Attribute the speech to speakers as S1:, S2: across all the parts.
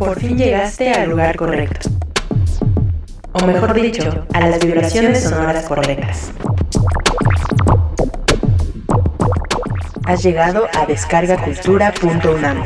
S1: Por fin llegaste al lugar correcto. O mejor dicho, a las vibraciones sonoras correctas. Has llegado a descargacultura.unam.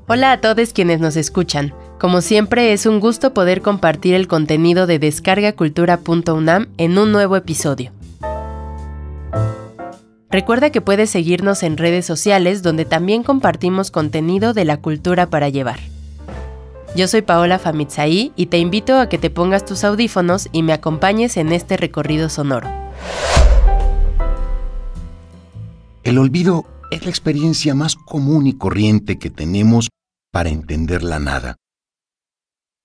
S1: Hola a todos quienes nos escuchan. Como siempre, es un gusto poder compartir el contenido de descargacultura.unam en un nuevo episodio. Recuerda que puedes seguirnos en redes sociales donde también compartimos contenido de la cultura para llevar. Yo soy Paola Famitsai y te invito a que te pongas tus audífonos y me acompañes en este recorrido sonoro.
S2: El olvido es la experiencia más común y corriente que tenemos para entender la nada.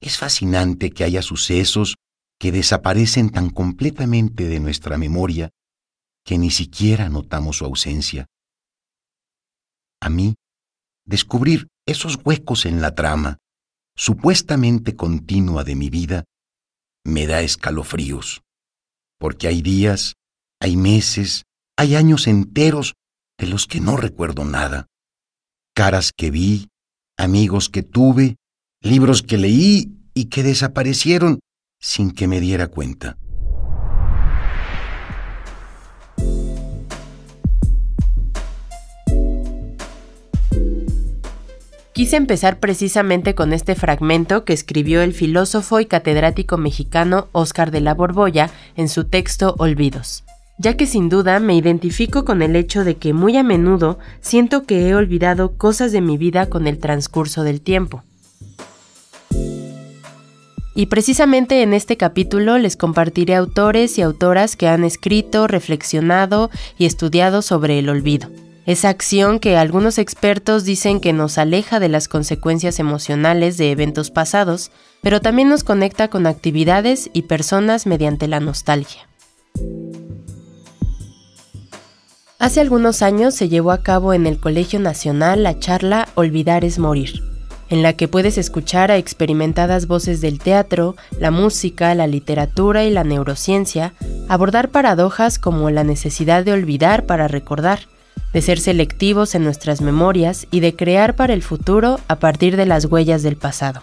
S2: Es fascinante que haya sucesos que desaparecen tan completamente de nuestra memoria que ni siquiera notamos su ausencia. A mí, descubrir esos huecos en la trama, supuestamente continua de mi vida, me da escalofríos, porque hay días, hay meses, hay años enteros de los que no recuerdo nada. Caras que vi, amigos que tuve, libros que leí y que desaparecieron sin que me diera cuenta.
S1: Quise empezar precisamente con este fragmento que escribió el filósofo y catedrático mexicano Óscar de la Borbolla en su texto Olvidos, ya que sin duda me identifico con el hecho de que muy a menudo siento que he olvidado cosas de mi vida con el transcurso del tiempo. Y precisamente en este capítulo les compartiré autores y autoras que han escrito, reflexionado y estudiado sobre el olvido. Esa acción que algunos expertos dicen que nos aleja de las consecuencias emocionales de eventos pasados, pero también nos conecta con actividades y personas mediante la nostalgia. Hace algunos años se llevó a cabo en el Colegio Nacional la charla Olvidar es morir, en la que puedes escuchar a experimentadas voces del teatro, la música, la literatura y la neurociencia abordar paradojas como la necesidad de olvidar para recordar, de ser selectivos en nuestras memorias y de crear para el futuro a partir de las huellas del pasado.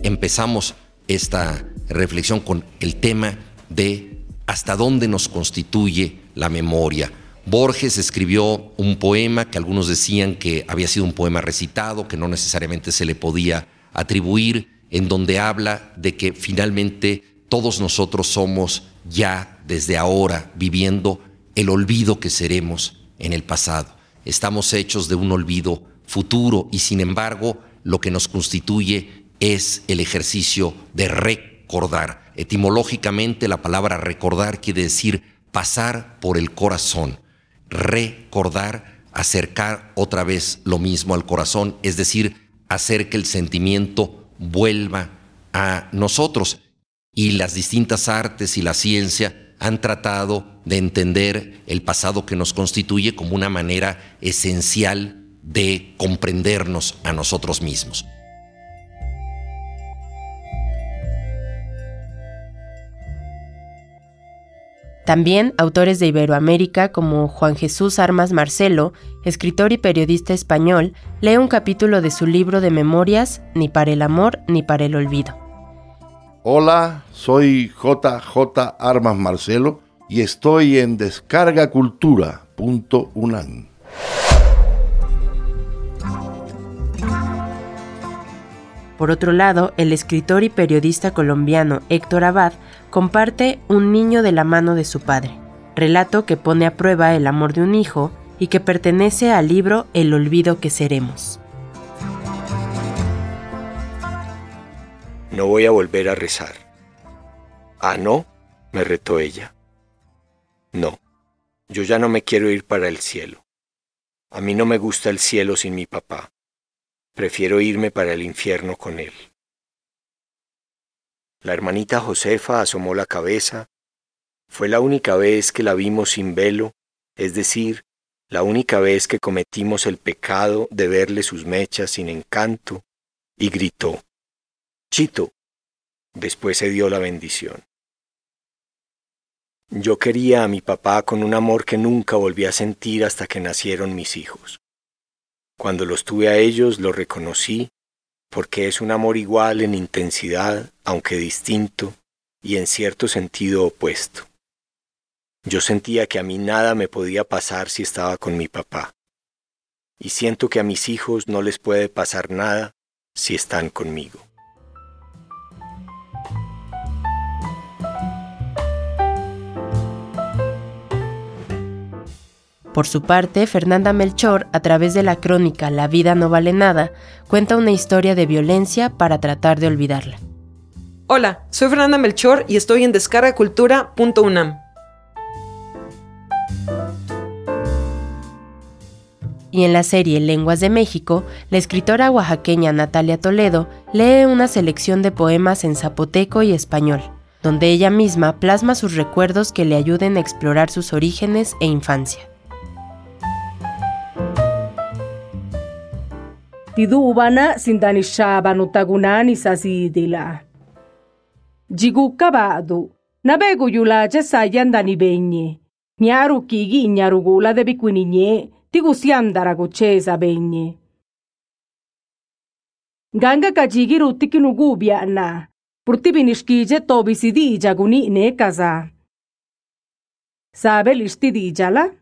S3: Empezamos esta reflexión con el tema de hasta dónde nos constituye la memoria. Borges escribió un poema que algunos decían que había sido un poema recitado, que no necesariamente se le podía atribuir, en donde habla de que finalmente todos nosotros somos ya desde ahora viviendo el olvido que seremos en el pasado. Estamos hechos de un olvido futuro y sin embargo lo que nos constituye es el ejercicio de recordar. Etimológicamente la palabra recordar quiere decir pasar por el corazón. Recordar, acercar otra vez lo mismo al corazón, es decir, hacer que el sentimiento vuelva a nosotros. Y las distintas artes y la ciencia han tratado de entender el pasado que nos constituye como una manera esencial de comprendernos a nosotros mismos.
S1: También autores de Iberoamérica como Juan Jesús Armas Marcelo, escritor y periodista español, lee un capítulo de su libro de memorias Ni para el amor ni para el olvido.
S4: Hola, soy JJ Armas Marcelo y estoy en descargacultura.unam.
S1: Por otro lado, el escritor y periodista colombiano Héctor Abad comparte Un niño de la mano de su padre, relato que pone a prueba el amor de un hijo y que pertenece al libro El olvido que seremos.
S5: No voy a volver a rezar. ¿Ah, no?, me retó ella. No, yo ya no me quiero ir para el cielo. A mí no me gusta el cielo sin mi papá. Prefiero irme para el infierno con él. La hermanita Josefa asomó la cabeza, Fue la única vez que la vimos sin velo, es decir, la única vez que cometimos el pecado de verle sus mechas sin encanto, y gritó: «Chito». Después se dio la bendición. Yo quería a mi papá con un amor que nunca volví a sentir hasta que nacieron mis hijos. Cuando los tuve a ellos lo reconocí, porque es un amor igual en intensidad, aunque distinto, y en cierto sentido opuesto. Yo sentía que a mí nada me podía pasar si estaba con mi papá, y siento que a mis hijos no les puede pasar nada si están conmigo.
S1: Por su parte, Fernanda Melchor, a través de la crónica La vida no vale nada, cuenta una historia de violencia para tratar de olvidarla.
S6: Hola, soy Fernanda Melchor y estoy en descargacultura.unam.
S1: Y en la serie Lenguas de México, la escritora oaxaqueña Natalia Toledo lee una selección de poemas en zapoteco y español, donde ella misma plasma sus recuerdos que le ayuden a explorar sus orígenes e infancia.
S7: Tidubana sindanishaba nutagunani sasidila. Jigu kabadu, nabegu yulaja sayandani benye. Nyaru kigi nyarugula de bikuninye, tigusiandara gocheza benye. Ganga kajigiru tikinugubia na, purtibinishkije tobisidi jaguni ne kaza. ¿Sabe listidijala?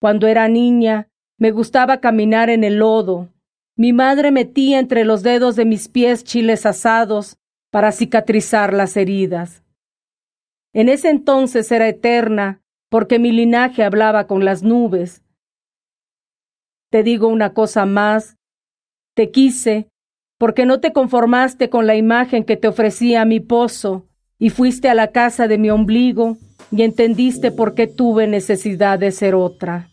S7: Cuando era niña, me gustaba caminar en el lodo. Mi madre metía entre los dedos de mis pies chiles asados para cicatrizar las heridas. En ese entonces era eterna, porque mi linaje hablaba con las nubes. Te digo una cosa más. Te quise, porque no te conformaste con la imagen que te ofrecía mi pozo, y fuiste a la casa de mi ombligo, y entendiste por qué tuve necesidad de ser otra.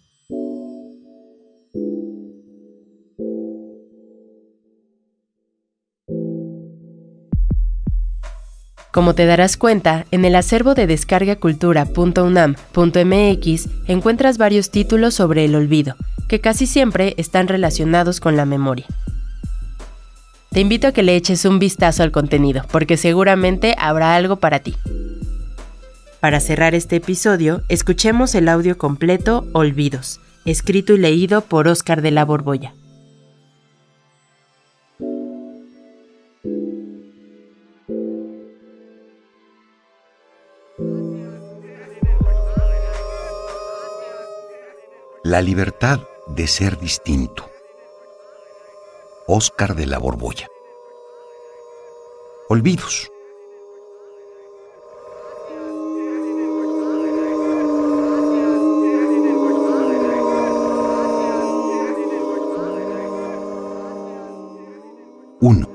S1: Como te darás cuenta, en el acervo de descargacultura.unam.mx encuentras varios títulos sobre el olvido, que casi siempre están relacionados con la memoria. Te invito a que le eches un vistazo al contenido, porque seguramente habrá algo para ti. Para cerrar este episodio, escuchemos el audio completo Olvidos, escrito y leído por Óscar de la Borbolla.
S2: La libertad de ser distinto. Óscar de la Borbolla. Olvidos. Uno.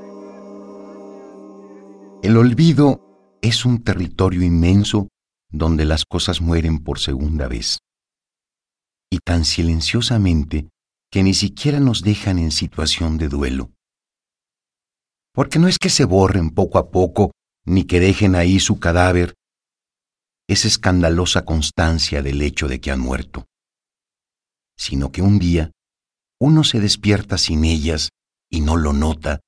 S2: El olvido es un territorio inmenso donde las cosas mueren por segunda vez. Y tan silenciosamente que ni siquiera nos dejan en situación de duelo. Porque no es que se borren poco a poco, ni que dejen ahí su cadáver, esa escandalosa constancia del hecho de que han muerto, sino que un día uno se despierta sin ellas y no lo nota,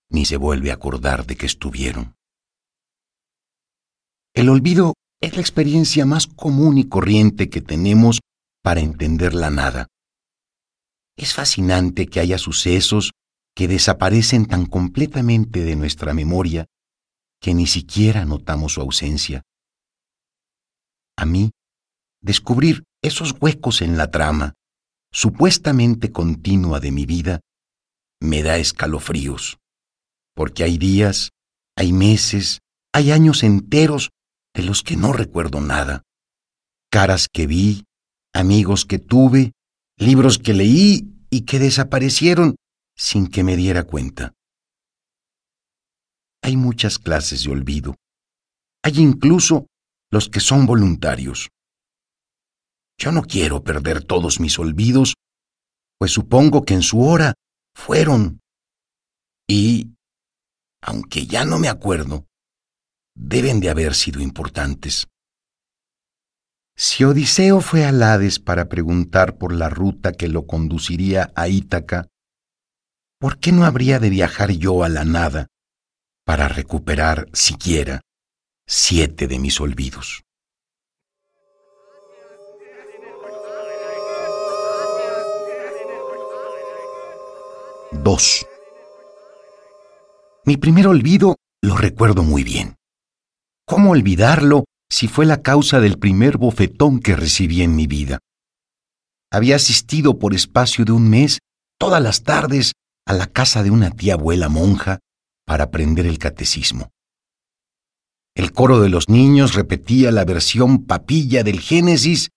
S2: ni se vuelve a acordar de que estuvieron. El olvido es la experiencia más común y corriente que tenemos para entender la nada. Es fascinante que haya sucesos que desaparecen tan completamente de nuestra memoria que ni siquiera notamos su ausencia. A mí, descubrir esos huecos en la trama, supuestamente continua de mi vida, me da escalofríos, porque hay días, hay meses, hay años enteros de los que no recuerdo nada. Caras que vi, amigos que tuve, libros que leí y que desaparecieron sin que me diera cuenta. Hay muchas clases de olvido. Hay incluso los que son voluntarios. Yo no quiero perder todos mis olvidos, pues supongo que en su hora fueron. Y, aunque ya no me acuerdo, deben de haber sido importantes. Si Odiseo fue al Hades para preguntar por la ruta que lo conduciría a Ítaca, ¿por qué no habría de viajar yo a la nada para recuperar siquiera 7 de mis olvidos? Dos. Mi primer olvido lo recuerdo muy bien. ¿Cómo olvidarlo si fue la causa del primer bofetón que recibí en mi vida? Había asistido por espacio de un mes todas las tardes a la casa de una tía abuela monja para aprender el catecismo. El coro de los niños repetía la versión papilla del Génesis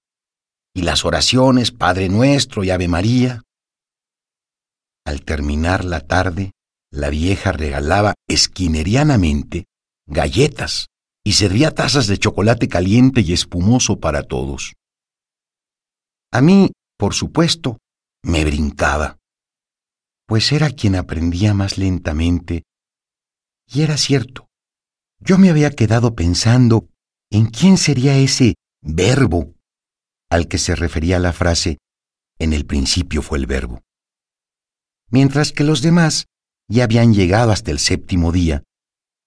S2: y las oraciones Padre Nuestro y Ave María. Al terminar la tarde, la vieja regalaba esquinerianamente galletas y servía tazas de chocolate caliente y espumoso para todos. A mí, por supuesto, me brincaba, pues era quien aprendía más lentamente, y era cierto. Yo me había quedado pensando en quién sería ese verbo al que se refería la frase «en el principio fue el verbo», mientras que los demás ya habían llegado hasta el 7º día,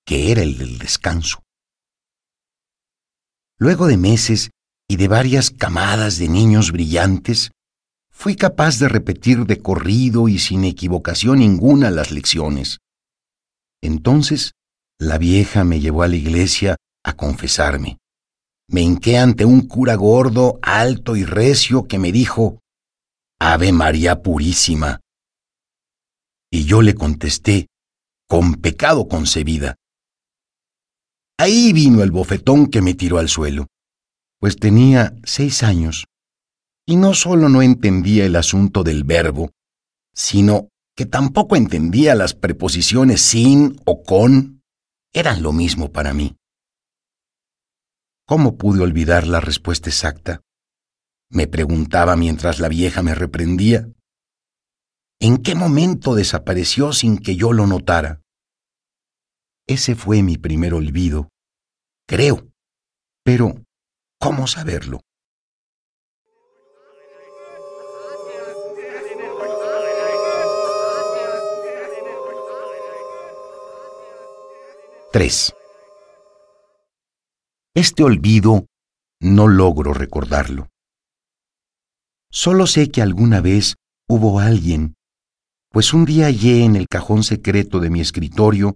S2: que era el del descanso. Luego de meses y de varias camadas de niños brillantes, fui capaz de repetir de corrido y sin equivocación ninguna las lecciones. Entonces, la vieja me llevó a la iglesia a confesarme. Me hinqué ante un cura gordo, alto y recio que me dijo, «Ave María Purísima». Y yo le contesté, «Con pecado concebida». Ahí vino el bofetón que me tiró al suelo, pues tenía 6 años, y no solo no entendía el asunto del verbo, sino que tampoco entendía las preposiciones sin o con. Eran lo mismo para mí. ¿Cómo pude olvidar la respuesta exacta? Me preguntaba mientras la vieja me reprendía. ¿En qué momento desapareció sin que yo lo notara? Ese fue mi primer olvido, creo, pero ¿cómo saberlo? Tres. Este olvido no logro recordarlo. Solo sé que alguna vez hubo alguien, pues un día hallé en el cajón secreto de mi escritorio,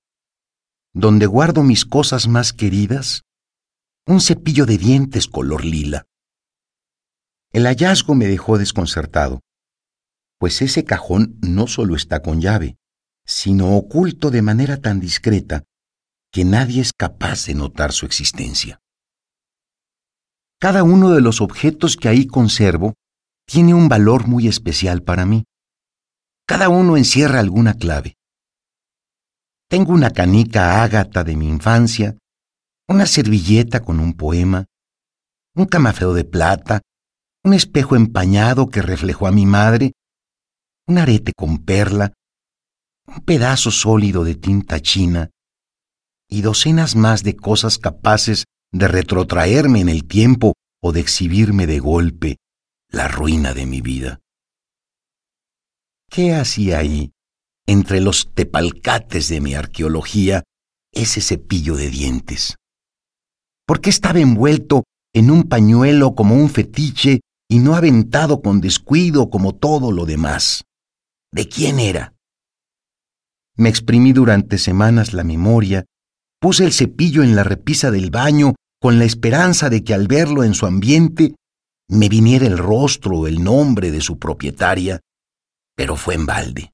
S2: donde guardo mis cosas más queridas, un cepillo de dientes color lila. El hallazgo me dejó desconcertado, pues ese cajón no solo está con llave, sino oculto de manera tan discreta que nadie es capaz de notar su existencia. Cada uno de los objetos que ahí conservo tiene un valor muy especial para mí. Cada uno encierra alguna clave. Tengo una canica ágata de mi infancia, una servilleta con un poema, un camafeo de plata, un espejo empañado que reflejó a mi madre, un arete con perla, un pedazo sólido de tinta china y docenas más de cosas capaces de retrotraerme en el tiempo o de exhibirme de golpe la ruina de mi vida. ¿Qué hacía ahí, entre los tepalcates de mi arqueología, ese cepillo de dientes? ¿Por qué estaba envuelto en un pañuelo como un fetiche y no aventado con descuido como todo lo demás? ¿De quién era? Me exprimí durante semanas la memoria, puse el cepillo en la repisa del baño con la esperanza de que al verlo en su ambiente me viniera el rostro o el nombre de su propietaria, pero fue en balde.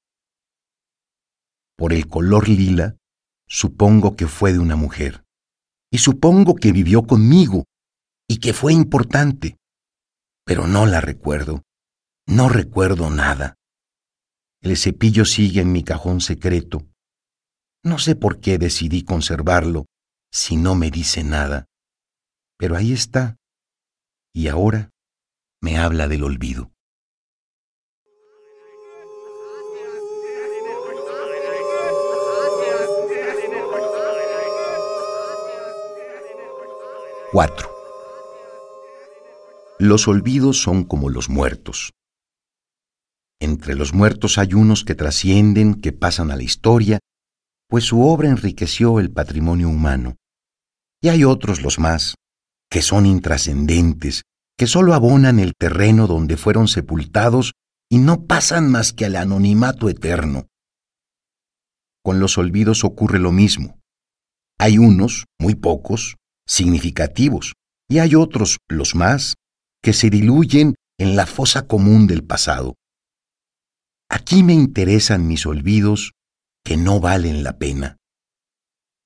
S2: Por el color lila, supongo que fue de una mujer, y supongo que vivió conmigo y que fue importante, pero no la recuerdo, no recuerdo nada. El cepillo sigue en mi cajón secreto. No sé por qué decidí conservarlo si no me dice nada, pero ahí está, y ahora me habla del olvido. Cuatro. Los olvidos son como los muertos. Entre los muertos hay unos que trascienden, que pasan a la historia, pues su obra enriqueció el patrimonio humano. Y hay otros, los más, que son intrascendentes, que solo abonan el terreno donde fueron sepultados y no pasan más que al anonimato eterno. Con los olvidos ocurre lo mismo. Hay unos, muy pocos, significativos, y hay otros, los más, que se diluyen en la fosa común del pasado. Aquí me interesan mis olvidos que no valen la pena.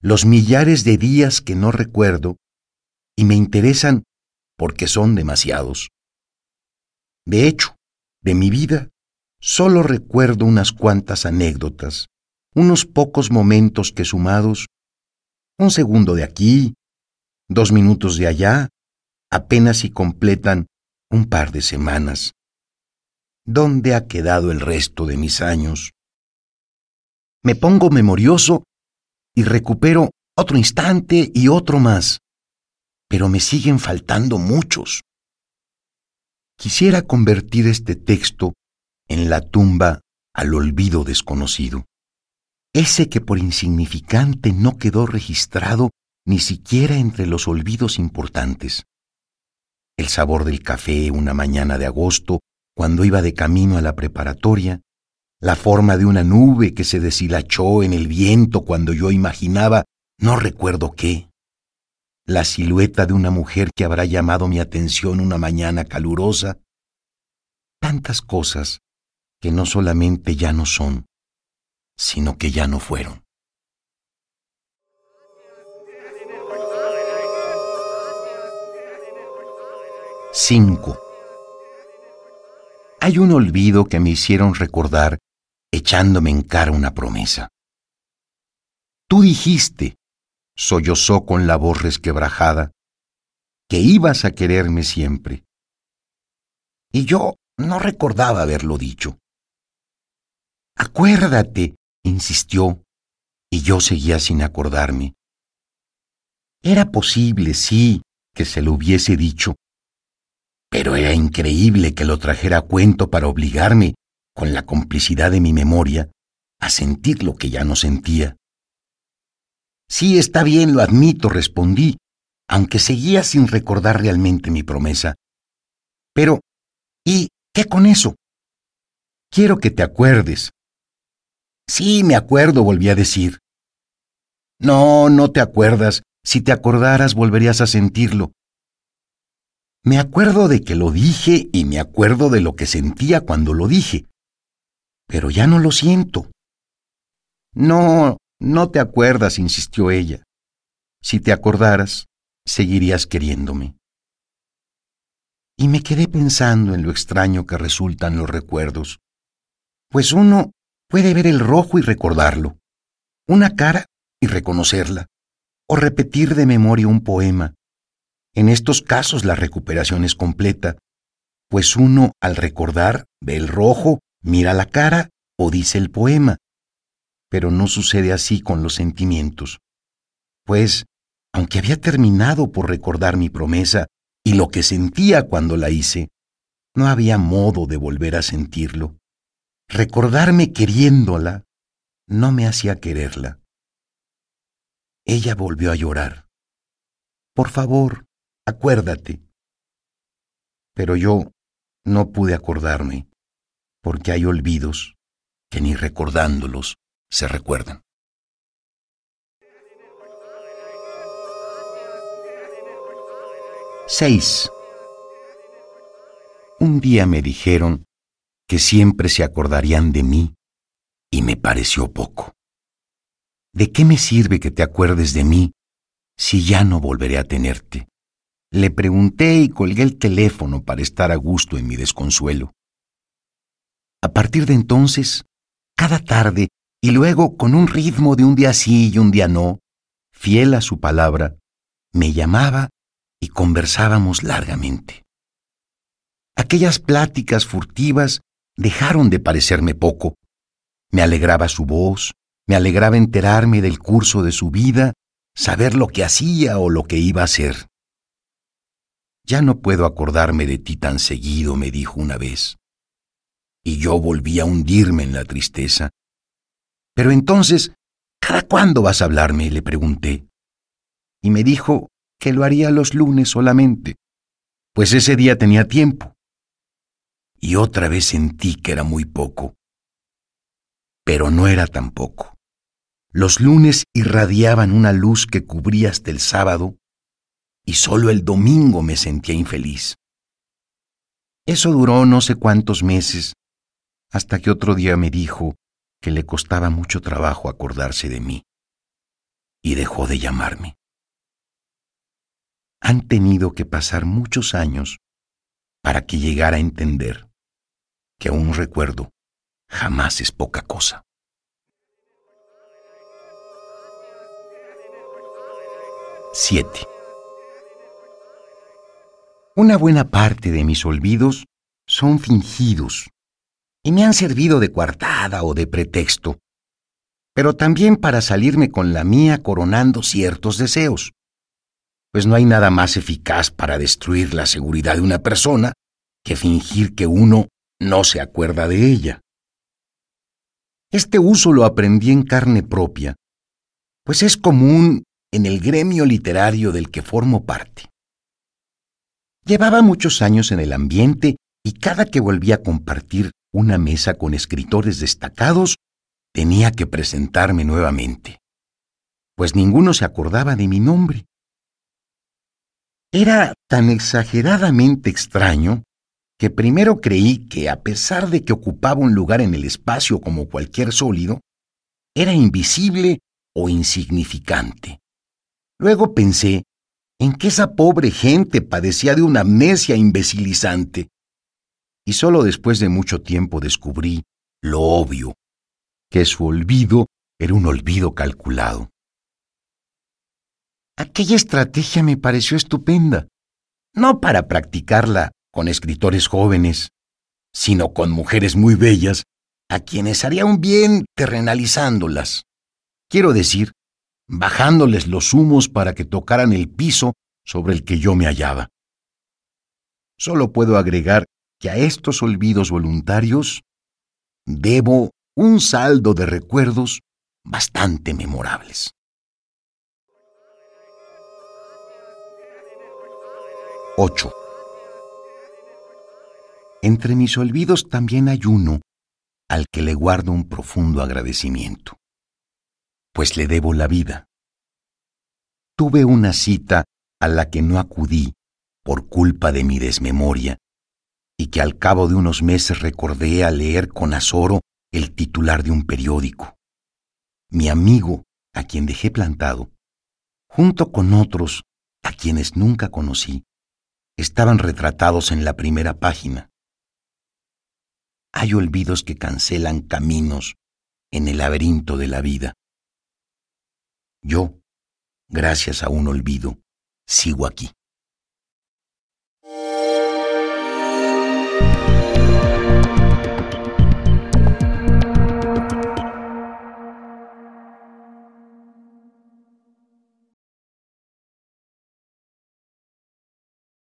S2: Los millares de días que no recuerdo, y me interesan porque son demasiados. De hecho, de mi vida, solo recuerdo unas cuantas anécdotas, unos pocos momentos que sumados, un segundo de aquí, 2 minutos de allá, apenas si completan un par de semanas. ¿Dónde ha quedado el resto de mis años? Me pongo memorioso y recupero otro instante y otro más, pero me siguen faltando muchos. Quisiera convertir este texto en la tumba al olvido desconocido, ese que por insignificante no quedó registrado ni siquiera entre los olvidos importantes. El sabor del café una mañana de agosto, cuando iba de camino a la preparatoria, la forma de una nube que se deshilachó en el viento cuando yo imaginaba no recuerdo qué, la silueta de una mujer que habrá llamado mi atención una mañana calurosa, tantas cosas que no solamente ya no son, sino que ya no fueron. Cinco. Hay un olvido que me hicieron recordar echándome en cara una promesa. Tú dijiste, sollozó con la voz resquebrajada, que ibas a quererme siempre. Y yo no recordaba haberlo dicho. Acuérdate, insistió, y yo seguía sin acordarme. Era posible, sí, que se lo hubiese dicho, pero era increíble que lo trajera a cuento para obligarme, con la complicidad de mi memoria, a sentir lo que ya no sentía. Sí, está bien, lo admito, respondí, aunque seguía sin recordar realmente mi promesa. Pero, ¿y qué con eso? Quiero que te acuerdes. Sí, me acuerdo, volví a decir. No, no te acuerdas. Si te acordaras, volverías a sentirlo. Me acuerdo de que lo dije y me acuerdo de lo que sentía cuando lo dije. Pero ya no lo siento. No, no te acuerdas, insistió ella. Si te acordaras, seguirías queriéndome. Y me quedé pensando en lo extraño que resultan los recuerdos. Pues uno puede ver el rojo y recordarlo, una cara y reconocerla, o repetir de memoria un poema. En estos casos la recuperación es completa, pues uno al recordar ve el rojo, mira la cara o dice el poema. Pero no sucede así con los sentimientos, pues, aunque había terminado por recordar mi promesa y lo que sentía cuando la hice, no había modo de volver a sentirlo. Recordarme queriéndola no me hacía quererla. Ella volvió a llorar. Por favor, acuérdate. Pero yo no pude acordarme, porque hay olvidos que ni recordándolos se recuerdan. Seis. Un día me dijeron que siempre se acordarían de mí y me pareció poco. ¿De qué me sirve que te acuerdes de mí si ya no volveré a tenerte? Le pregunté y colgué el teléfono para estar a gusto en mi desconsuelo. A partir de entonces, cada tarde y luego con un ritmo de un día sí y un día no, fiel a su palabra, me llamaba y conversábamos largamente. Aquellas pláticas furtivas dejaron de parecerme poco. Me alegraba su voz, me alegraba enterarme del curso de su vida, saber lo que hacía o lo que iba a hacer. Ya no puedo acordarme de ti tan seguido, me dijo una vez. Y yo volví a hundirme en la tristeza. Pero entonces, ¿cada cuándo vas a hablarme?, le pregunté. Y me dijo que lo haría los lunes solamente, pues ese día tenía tiempo. Y otra vez sentí que era muy poco. Pero no era tan poco. Los lunes irradiaban una luz que cubría hasta el sábado, y solo el domingo me sentía infeliz. Eso duró no sé cuántos meses, hasta que otro día me dijo que le costaba mucho trabajo acordarse de mí, y dejó de llamarme. Han tenido que pasar muchos años para que llegara a entender que un recuerdo jamás es poca cosa. Siete. Una buena parte de mis olvidos son fingidos y me han servido de coartada o de pretexto, pero también para salirme con la mía coronando ciertos deseos, pues no hay nada más eficaz para destruir la seguridad de una persona que fingir que uno no se acuerda de ella. Este uso lo aprendí en carne propia, pues es común en el gremio literario del que formo parte. Llevaba muchos años en el ambiente y cada que volvía a compartir una mesa con escritores destacados, tenía que presentarme nuevamente, pues ninguno se acordaba de mi nombre. Era tan exageradamente extraño que primero creí que, a pesar de que ocupaba un lugar en el espacio como cualquier sólido, era invisible o insignificante. Luego pensé en que esa pobre gente padecía de una amnesia imbecilizante, y solo después de mucho tiempo descubrí lo obvio, que su olvido era un olvido calculado. Aquella estrategia me pareció estupenda, no para practicarla con escritores jóvenes, sino con mujeres muy bellas, a quienes haría un bien terrenalizándolas. Quiero decir, bajándoles los humos para que tocaran el piso sobre el que yo me hallaba. Solo puedo agregar que a estos olvidos voluntarios debo un saldo de recuerdos bastante memorables. 8. Entre mis olvidos también hay uno al que le guardo un profundo agradecimiento, pues le debo la vida. Tuve una cita a la que no acudí por culpa de mi desmemoria y que al cabo de unos meses recordé al leer con azoro el titular de un periódico. Mi amigo, a quien dejé plantado, junto con otros a quienes nunca conocí, estaban retratados en la primera página. Hay olvidos que cancelan caminos en el laberinto de la vida. Yo, gracias a un olvido, sigo aquí.